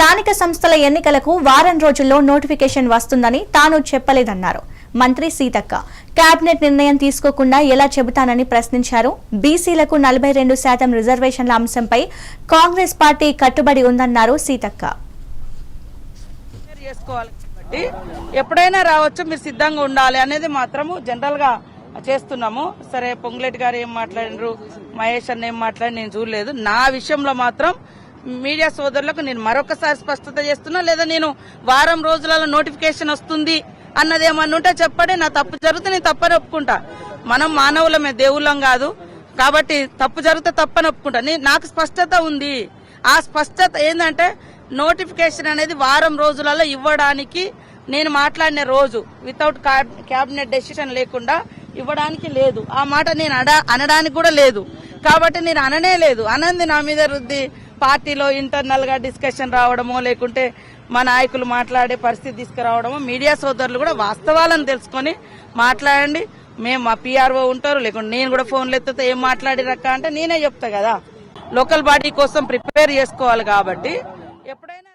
స్థానిక సంస్థల ఎన్నికలకు వారం రోజుల్లో నోటిఫికేషన్ వస్తుందని తాను చెప్పలేదన్నారు మంత్రి సీతక్క. కేబినెట్ నిర్ణయం తీసుకోకుండా ఎలా చెబుతానని ప్రశ్నించారు. బీసీలకు 42% రిజర్వేషన్ల అంశంపై కాంగ్రెస్ పార్టీ కట్టుబడి ఉందన్నారు సీతక్క. ఎప్పుడైనా రావచ్చు, మీరు సిద్ధంగా ఉండాలి అనేది మాత్రము జనరల్ గా చేస్తున్నాము. సరే, పొంగులేటి గారు ఏం మాట్లాడినారు, మహేష్ అన్న ఏం మాట్లాడి నేను చూడలేదు. నా విషయంలో మాత్రం మీడియా సోదరులకు నేను మరొకసారి స్పష్టత చేస్తున్నా. లేదా నేను వారం రోజులలో నోటిఫికేషన్ వస్తుంది అన్నది ఏమన్నా ఉంటే చెప్పండి. నా తప్పు జరిగితే నేను తప్పని ఒప్పుకుంటా. మనం మానవులమే, దేవుళ్ళం కాదు. కాబట్టి తప్పు జరిగితే తప్పని ఒప్పుకుంటా. నాకు స్పష్టత ఉంది. ఆ స్పష్టత ఏంటంటే నోటిఫికేషన్ అనేది వారం రోజులలో ఇవ్వడానికి నేను మాట్లాడిన రోజు వితౌట్ క్యాబినెట్ డెసిషన్ లేకుండా ఇవ్వడానికి లేదు. ఆ మాట నేను అనడానికి కూడా లేదు. కాబట్టి నేను అననే లేదు. అనంది నా మీద రుద్ది పార్టీలో ఇంటర్నల్ గా డిస్కషన్ రావడమో, లేకుంటే మా నాయకులు మాట్లాడే పరిస్థితి తీసుకురావడమో, మీడియా సోదరులు కూడా వాస్తవాలను తెలుసుకొని మాట్లాడండి. మేము మా PRO ఉంటారు, లేకుంటే నేను కూడా ఫోన్లు ఎత్తుతా ఏం మాట్లాడిరక్క అంటే నేనే చెప్తా కదా. లోకల్ బాడీ కోసం ప్రిపేర్ చేసుకోవాలి కాబట్టి ఎప్పుడైనా